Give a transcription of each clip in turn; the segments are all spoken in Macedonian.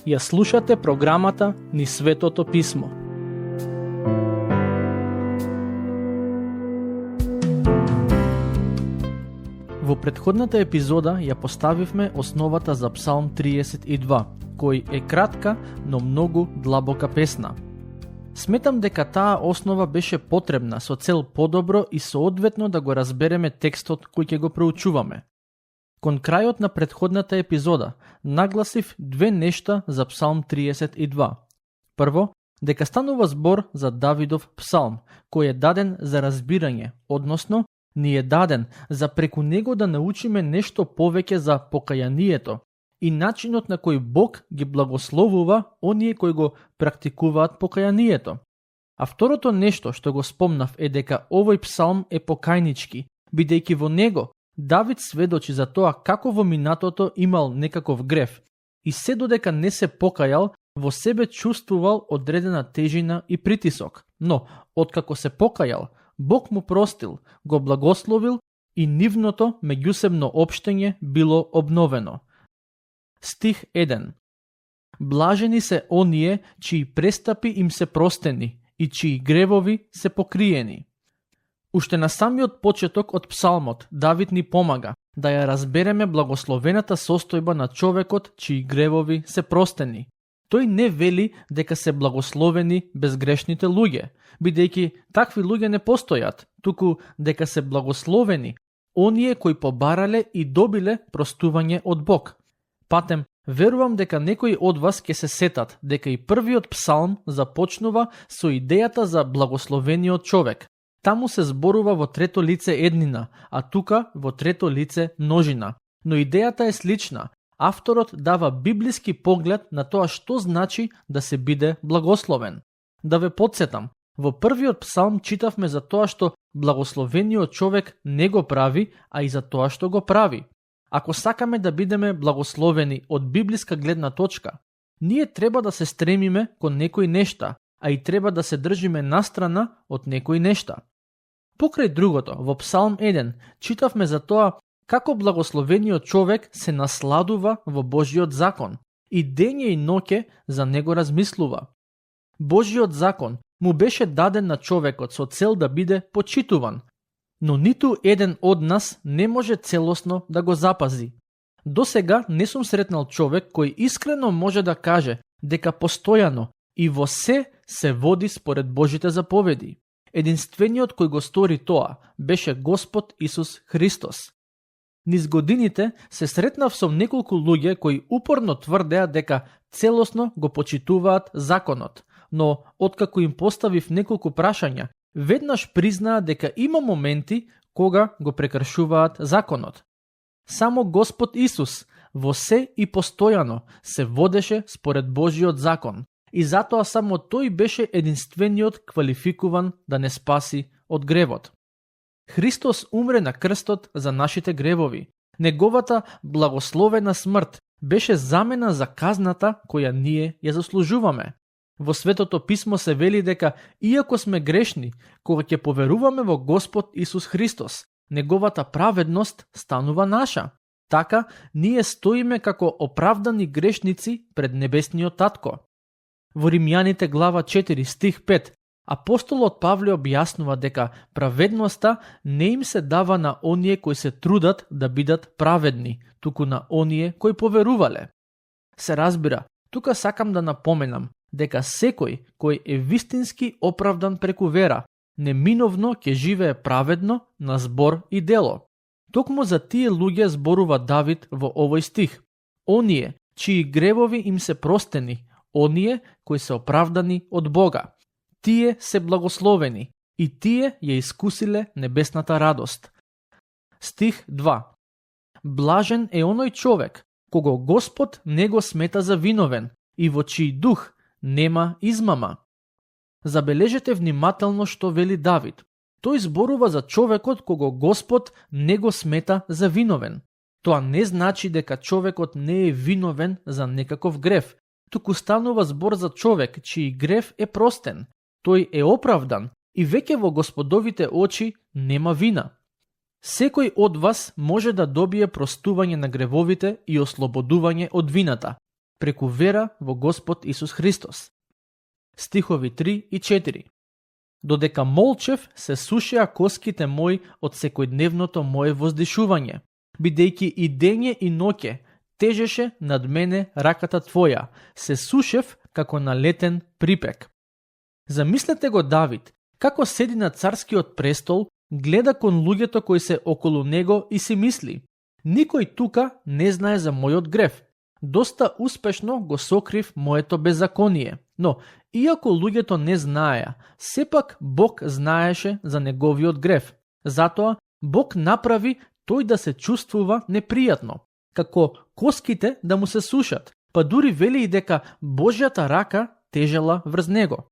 Ја слушате програмата Низ Светото Писмо. Во претходната епизода ја поставивме основата за Псалм 32, кој е кратка, но многу длабока песна. Сметам дека таа основа беше потребна со цел подобро и соодветно да го разбереме текстот кој ќе го проучуваме. Кон крајот на претходната епизода нагласив две нешта за Псалм 32. Прво, дека станува збор за Давидов псалм, кој е даден за разбирање, односно, ни е даден за преку него да научиме нешто повеќе за покајанието и начинот на кој Бог ги благословува оние кои го практикуваат покајанието. А второто нешто што го спомнав е дека овој псалм е покајнички, бидејќи во него Давид сведочи за тоа како во минатото имал некаков грев и се додека не се покајал, во себе чувствувал одредена тежина и притисок. Но, откако се покајал, Бог му простил, го благословил и нивното меѓусебно општење било обновено. Стих 1. Блажени се оние чии престапи им се простени и чии гревови се покриени. Уште на самиот почеток од псалмот, Давид ни помага да ја разбереме благословената состојба на човекот чии гревови се простени. Тој не вели дека се благословени безгрешните луѓе, бидејќи такви луѓе не постојат, туку дека се благословени оние кои побарале и добиле простување од Бог. Патем, верувам дека некои од вас ќе се сетат дека и првиот псалм започнува со идејата за благословениот човек. Таму се зборува во трето лице еднина, а тука во трето лице множина. Но идејата е слична. Авторот дава библиски поглед на тоа што значи да се биде благословен. Да ве подсетам, во првиот псалм читавме за тоа што благословениот човек не го прави, а и за тоа што го прави. Ако сакаме да бидеме благословени од библиска гледна точка, ние треба да се стремиме кон некои нешта, а и треба да се држиме настрана од некои нешта. Покрај другото, во Псалм 1 читавме за тоа како благословениот човек се насладува во Божиот закон и дење и ноќе за него размислува. Божиот закон му беше даден на човекот со цел да биде почитуван, но ниту еден од нас не може целосно да го запази. До сега не сум сретнал човек кој искрено може да каже дека постојано и во се води според Божите заповеди. Единствениот кој го стори тоа беше Господ Исус Христос. Низ годините се сретнав со неколку луѓе кои упорно тврдеа дека целосно го почитуваат законот, но откако им поставив неколку прашања, веднаш признаа дека има моменти кога го прекршуваат законот. Само Господ Исус во се и постојано се водеше според Божиот закон и затоа само тој беше единствениот квалификуван да не спаси од гревот. Христос умре на крстот за нашите гревови. Неговата благословена смрт беше замена за казната која ние ја заслужуваме. Во Светото Писмо се вели дека иако сме грешни, кога ќе поверуваме во Господ Исус Христос, неговата праведност станува наша. Така, ние стоиме како оправдани грешници пред небесниот Татко. Во Римјаните глава 4 стих 5, апостолот Павле објаснува дека праведноста не им се дава на оние кои се трудат да бидат праведни, туку на оние кои поверувале. Се разбира, тука сакам да напоменам дека секој кој е вистински оправдан преку вера, неминовно ќе живее праведно на збор и дело. Токму за тие луѓе зборува Давид во овој стих. Оние чии гревови им се простени, оние кои се оправдани од Бога. Тие се благословени и тие ја искусиле небесната радост. Стих 2. Блажен е оној човек кого Господ не го смета за виновен и во чиј дух нема измама. Забележете внимателно што вели Давид. Тој зборува за човекот кого Господ не го смета за виновен. Тоа не значи дека човекот не е виновен за некаков грев, туку станува збор за човек чиј грев е простен. Тој е оправдан и веќе во Господовите очи нема вина. Секој од вас може да добие простување на гревовите и ослободување од вината, преку вера во Господ Исус Христос. Стихови 3 и 4. Додека молчев, се сушеа коските мои од секојдневното мое воздишување, бидејќи и дење и ноќе тежеше над мене раката Твоја, се сушев како налетен припек. Замислете го Давид, како седи на царскиот престол, гледа кон луѓето кои се околу него и си мисли: никој тука не знае за мојот грев. Доста успешно го сокрив моето беззаконие. Но, иако луѓето не знаеа, сепак Бог знаеше за неговиот грев. Затоа, Бог направи тој да се чувствува непријатно, како коските да му се сушат, па дури вели и дека Божјата рака тежела врз него.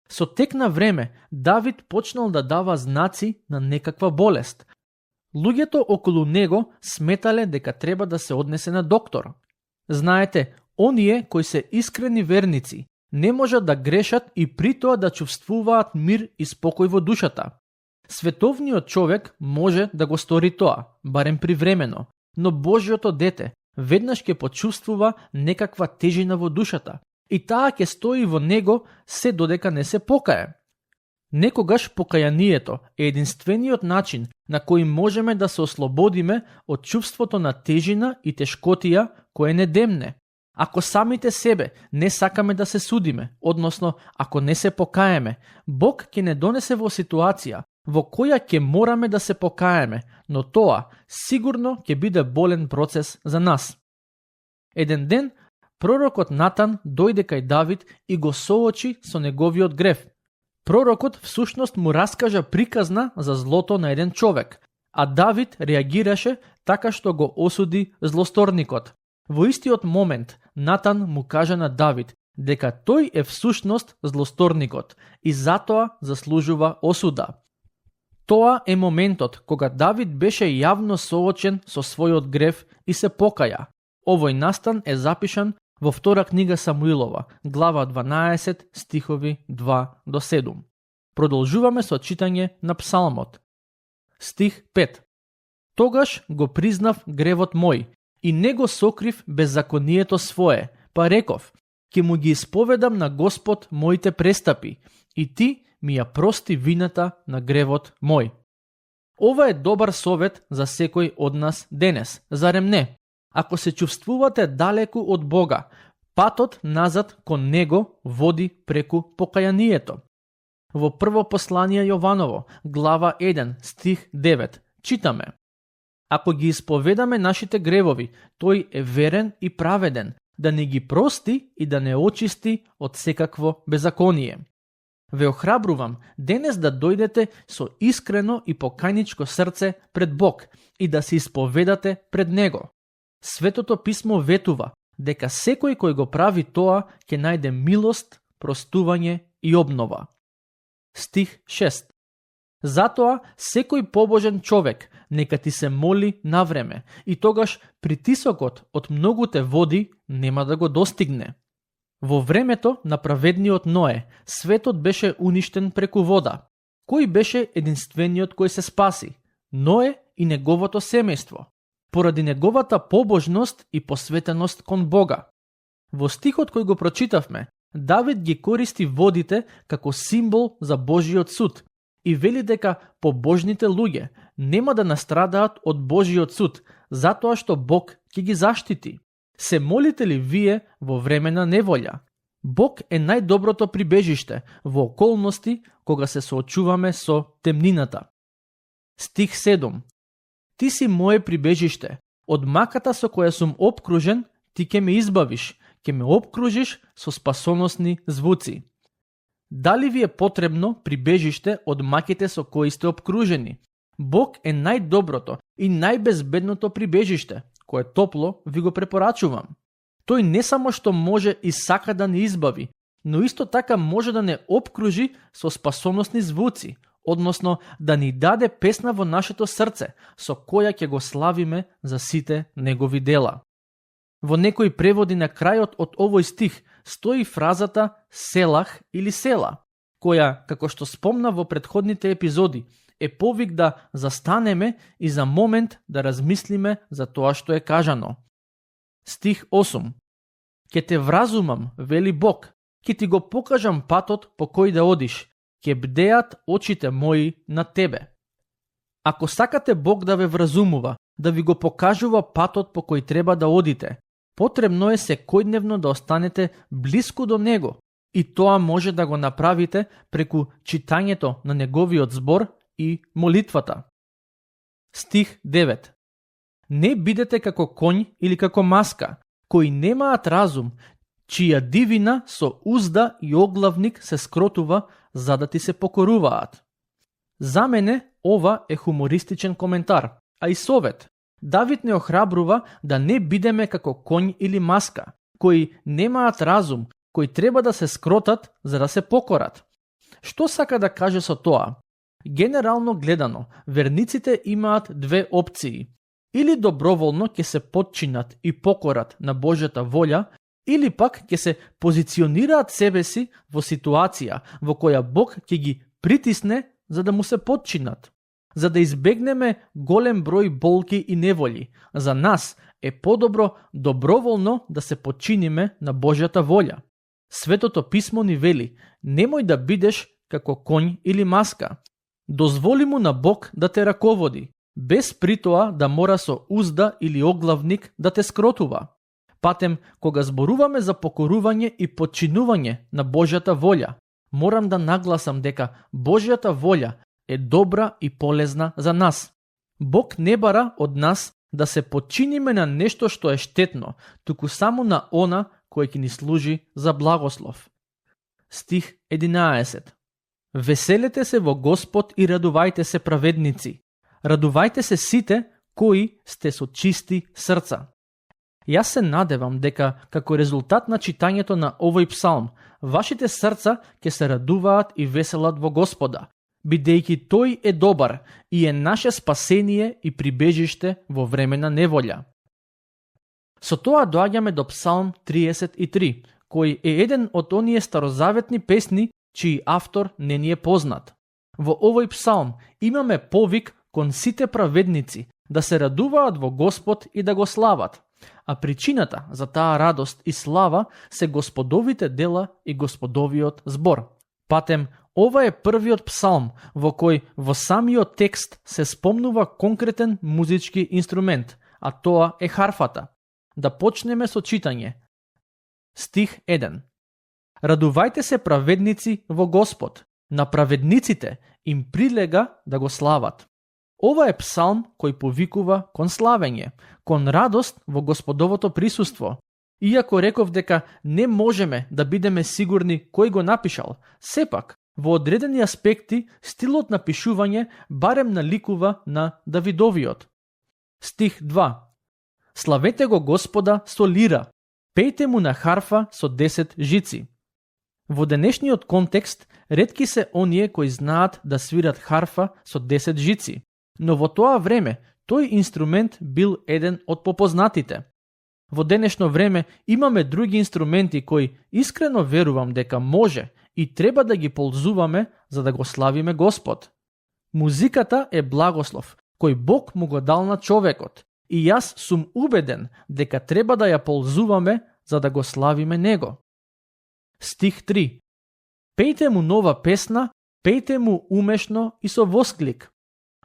Со тек на време, Давид почнал да дава знаци на некаква болест. Луѓето околу него сметале дека треба да се однесе на доктор. Знаете, оние кои се искрени верници не можат да грешат и при тоа да чувствуваат мир и спокој во душата. Световниот човек може да го стори тоа, барем привремено, но Божјото дете веднаш ќе почувствува некаква тежина во душата и таа ќе стои во него се додека не се покае. Некогаш покаянието е единствениот начин на кој можеме да се ослободиме од чувството на тежина и тешкотија кое не демне. Ако самите себе не сакаме да се судиме, односно ако не се покаеме, Бог ќе не донесе во ситуација во која ќе мораме да се покаеме, но тоа сигурно ќе биде болен процес за нас. Еден ден, пророкот Натан дојде кај Давид и го соочи со неговиот грев. Пророкот всушност му раскажа приказна за злото на еден човек, а Давид реагираше така што го осуди злосторникот. Во истиот момент Натан му кажа на Давид дека тој е всушност злосторникот и затоа заслужува осуда. Тоа е моментот кога Давид беше јавно соочен со својот грев и се покаја. Овој настан е запишан во втора книга Самуилова, глава 12, стихови 2 до 7. Продолжуваме со читање на псалмот. Стих 5. Тогаш го признав гревот мој и не го сокрив беззаконието свое, па реков: ќе му ги исповедам на Господ моите престапи и ти ми ја прости вината на гревот мој. Ова е добар совет за секој од нас денес, зарем не? Ако се чувствувате далеку од Бога, патот назад кон Него води преку покаянието. Во прво послание Јованово, глава 1, стих 9, читаме: ако ги исповедаме нашите гревови, тој е верен и праведен, да не ги прости и да не очисти од секакво беззаконие. Ве охрабрувам денес да дојдете со искрено и покајничко срце пред Бог и да се исповедате пред Него. Светото писмо ветува дека секој кој го прави тоа ќе најде милост, простување и обнова. Стих 6. Затоа секој побожен човек нека ти се моли на време и тогаш притисокот од многуте води нема да го достигне. Во времето на праведниот Ное, светот беше уништен преку вода. Кој беше единствениот кој се спаси? Ное и неговото семејство, поради неговата побожност и посветеност кон Бога. Во стихот кој го прочитавме, Давид ги користи водите како символ за Божиот суд и вели дека побожните луѓе нема да настрадаат од Божиот суд, затоа што Бог ќе ги заштити. Се молите ли вие во време на неволја? Бог е најдоброто прибежиште во околности кога се соочуваме со темнината. Стих 7. Ти си мое прибежиште, од маката со која сум обкружен, ти ќе ме избавиш, ќе ме обкружиш со спасоносни звуци. Дали ви е потребно прибежиште од маките со кои сте обкружени? Бог е најдоброто и најбезбедното прибежиште, кое топло ви го препорачувам. Тој не само што може и сака да не избави, но исто така може да не обкружи со спасоносни звуци, односно да ни даде песна во нашето срце, со која ќе го славиме за сите негови дела. Во некои преводи на крајот од овој стих стои фразата Селах или Села, која, како што спомна во претходните епизоди, е повик да застанеме и за момент да размислиме за тоа што е кажано. Стих 8. Ке те вразумам, вели Бог, ке ти го покажам патот по кој да одиш, ке бдеат очите мои на тебе. Ако сакате Бог да ве вразумува, да ви го покажува патот по кој треба да одите, потребно е секојдневно да останете блиску до Него, и тоа може да го направите преку читањето на Неговиот збор и молитвата. Стих 9. Не бидете како конј или како маска, кои немаат разум, чија дивина со узда и оглавник се скротува за да ти се покоруваат. За мене ова е хумористичен коментар, а и совет. Давид не охрабрува да не бидеме како конј или маска, кои немаат разум, кои треба да се скротат за да се покорат. Што сака да каже со тоа? Генерално гледано, верниците имаат две опции. Или доброволно ќе се подчинат и покорат на Божјата волја, или пак ќе се позиционираат себе си во ситуација во која Бог ќе ги притисне за да му се подчинат. За да избегнеме голем број болки и неволи, за нас е подобро доброволно да се подчиниме на Божјата волја. Светото писмо ни вели: немој да бидеш како конј или маска. Дозволи му на Бог да те раководи, без притоа да мора со узда или оглавник да те скротува. Патем, кога зборуваме за покорување и подчинување на Божјата волја, морам да нагласам дека Божјата волја е добра и полезна за нас. Бог не бара од нас да се подчиниме на нешто што е штетно, туку само на она кој ќе ни служи за благослов. Стих 11. Веселете се во Господ и радувајте се, праведници. Радувајте се сите кои сте со чисти срца. Јас се надевам дека како резултат на читањето на овој псалм, вашите срца ќе се радуваат и веселат во Господа, бидејќи тој е добар и е наше спасение и прибежиште во време на неволја. Со тоа доаѓаме до Псалм 33, кој е еден од оние старозаветни песни чиј автор не ни е познат. Во овој псалм имаме повик кон сите праведници да се радуваат во Господ и да го слават, а причината за таа радост и слава се Господовите дела и Господовиот збор. Патем, ова е првиот псалм во кој во самиот текст се спомнува конкретен музички инструмент, а тоа е харфата. Да почнеме со читање. Стих 1. Радувајте се, праведници, во Господ. На праведниците им прилега да го слават. Ова е псалм кој повикува кон славење, кон радост во Господовото присуство. Иако реков дека не можеме да бидеме сигурни кој го напишал, сепак, во одредени аспекти, стилот на пишување барем наликува на Давидовиот. Стих 2. Славете го Господа со лира, пејте му на харфа со 10 жици. Во денешниот контекст, ретки се оние кои знаат да свират харфа со 10 жици, но во тоа време тој инструмент бил еден од попознатите. Во денешно време имаме други инструменти кои искрено верувам дека може и треба да ги ползуваме за да го славиме Господ. Музиката е благослов кој Бог му го дал на човекот и јас сум убеден дека треба да ја ползуваме за да го славиме Него. Стих 3. Пејте му нова песна, пејте му умешно и со восклик.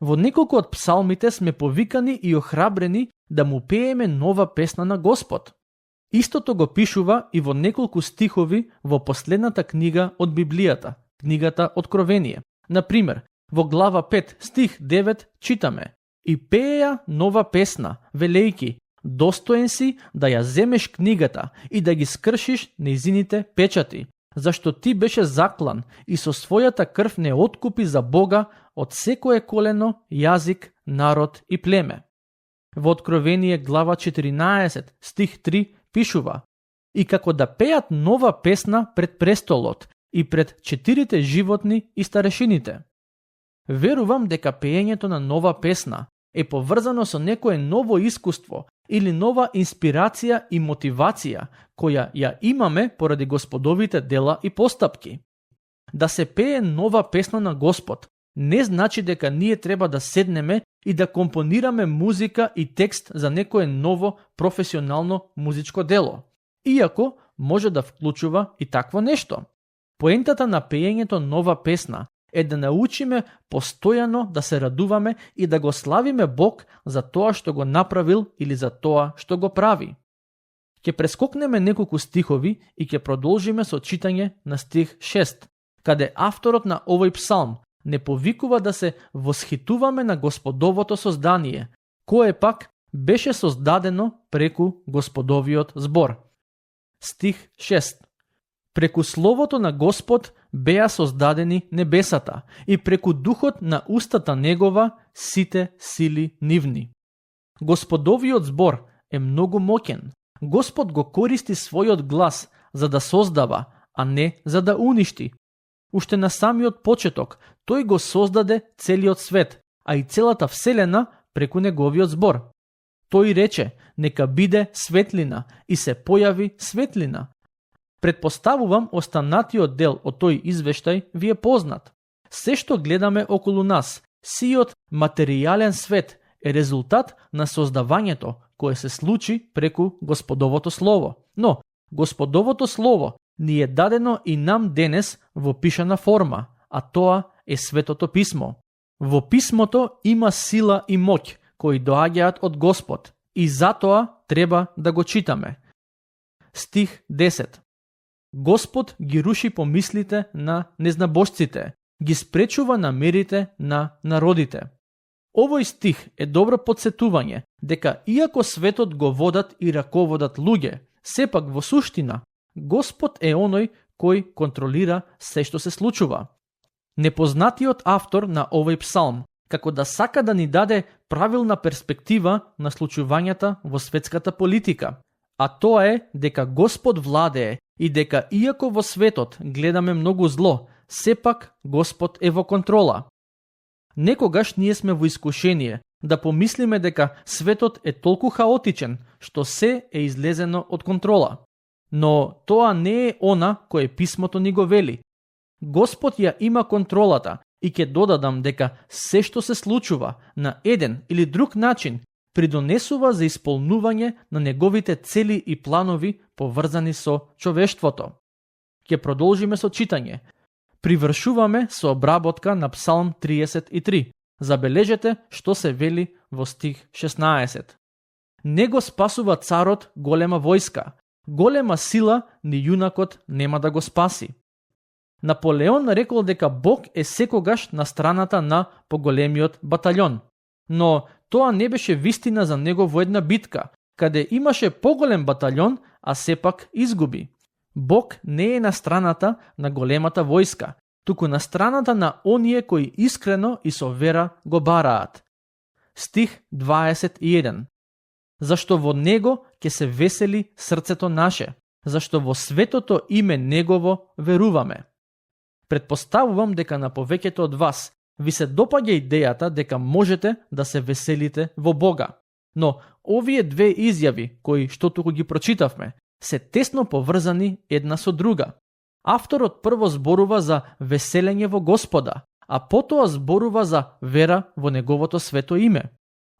Во неколку од псалмите сме повикани и охрабрени да му пееме нова песна на Господ. Истото го пишува и во неколку стихови во последната книга од Библијата, книгата Откровение. Например, во глава 5, стих 9 читаме: И пееја нова песна, велејки: Достоен си да ја земеш книгата и да ги скршиш нејзините печати, зашто ти беше заклан и со својата крв не откупи за Бога од секое колено, јазик, народ и племе. Во Откровение глава 14, стих 3 пишува: И како да пеат нова песна пред престолот и пред 4 животни и старешините. Верувам дека пеењето на нова песна е поврзано со некое ново искуство или нова инспирација и мотивација која ја имаме поради Господовите дела и постапки. Да се пее нова песна на Господ не значи дека ние треба да седнеме и да компонираме музика и текст за некое ново професионално музичко дело, иако може да вклучува и такво нешто. Поентата на пеењето нова песна е да научиме постојано да се радуваме и да го славиме Бог за тоа што го направил или за тоа што го прави. Ќе прескокнеме неколку стихови и ќе продолжиме со читање на стих 6, каде авторот на овој псалм не повикува да се восхитуваме на Господовото создание, кое пак беше создадено преку Господовиот збор. Стих 6. Преку словото на Господ беа создадени небесата и преку духот на устата негова сите сили нивни. Господовиот збор е многу моќен. Господ го користи својот глас за да создава, а не за да уништи. Уште на самиот почеток тој го создаде целиот свет, а и целата вселена преку неговиот збор. Тој рече: нека биде светлина, и се појави светлина. Предпоставувам останатиот дел од тој извештај ви е познат. Се што гледаме околу нас, сиот материјален свет е резултат на создавањето кое се случи преку Господовото Слово. Но Господовото Слово ни е дадено и нам денес во пишана форма, а тоа е Светото Писмо. Во Писмото има сила и моќ кои доаѓаат од Господ и затоа треба да го читаме. Стих 10. Господ ги руши помислите на незнабожците, ги спречува намерите на народите. Овој стих е добро подсетување дека иако светот го водат и раководат луѓе, сепак во суштина Господ е оној кој контролира се што се случува. Непознатиот автор на овој псалм, како да сака да ни даде правилна перспектива на случувањата во светската политика, а тоа е дека Господ владее и дека иако во светот гледаме многу зло, сепак Господ е во контрола. Некогаш ние сме во искушение да помислиме дека светот е толку хаотичен што се е излезено од контрола. Но тоа не е она кое Писмото ни го вели. Господ ја има контролата и ќе додадам дека се што се случува на еден или друг начин придонесува за исполнување на неговите цели и планови поврзани со човештвото. Ќе продолжиме со читање. Привршуваме со обработка на Псалм 33. Забележете што се вели во стих 16. Него спасува царот голема војска, голема сила ни јунакот нема да го спаси. Наполеон рекол дека Бог е секогаш на страната на поголемиот батаљон, но тоа не беше вистина за него во една битка, каде имаше поголем батаљон, а сепак изгуби. Бог не е на страната на големата војска, туку на страната на оние кои искрено и со вера го бараат. Стих 21. Зашто во него ќе се весели срцето наше, зашто во светото име негово веруваме. Предпоставувам дека на повеќето од вас ви се допаѓа идејата дека можете да се веселите во Бога. Но овие две изјави, кои што туку ги прочитавме, се тесно поврзани една со друга. Авторот прво зборува за веселење во Господа, а потоа зборува за вера во неговото свето име.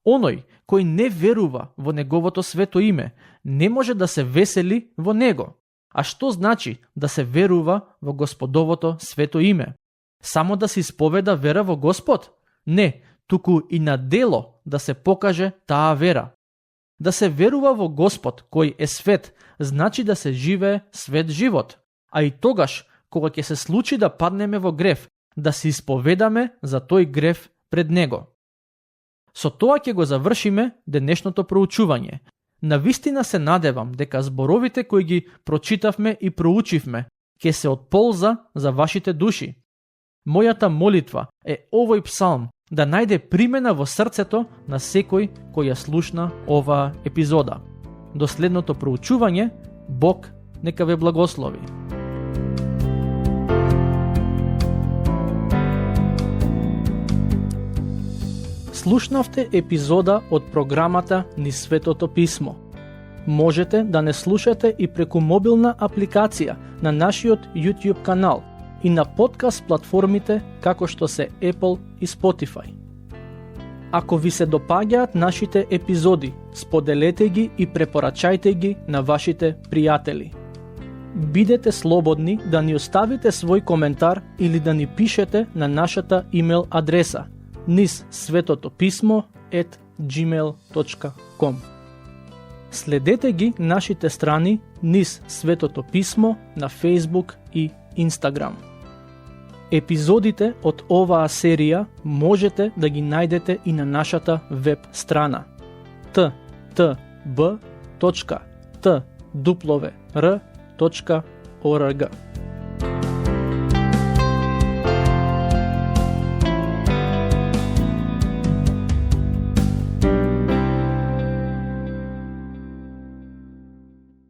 Оној кој не верува во неговото свето име, не може да се весели во него. А што значи да се верува во Господовото свето име? Само да се исповеда вера во Господ? Не, туку и на дело да се покаже таа вера. Да се верува во Господ, кој е свет, значи да се живее свет живот. А и тогаш, кога ќе се случи да паднеме во грев, да се исповедаме за тој грев пред Него. Со тоа ќе го завршиме денешното проучување. Навистина се надевам дека зборовите кои ги прочитавме и проучивме ќе се од полза за вашите души. Мојата молитва е овој псалм да најде примена во срцето на секој кој ја слушна оваа епизода. До следното проучување, Бог нека ве благослови. Слушнавте епизода од програмата Низ Светото Писмо. Можете да не слушате и преку мобилна апликација на нашиот YouTube канал и на подкаст платформите како што се Apple и Spotify. Ако ви се допаѓаат нашите епизоди, споделете ги и препорачајте ги на вашите пријатели. Бидете слободни да ни оставите свој коментар или да ни пишете на нашата имейл адреса nizsvetotopисmo@gmail.com. Следете ги нашите страни Низ Светото писмо на Facebook и Instagram. Епизодите од оваа серија можете да ги најдете и на нашата веб страна ttb.twr.org.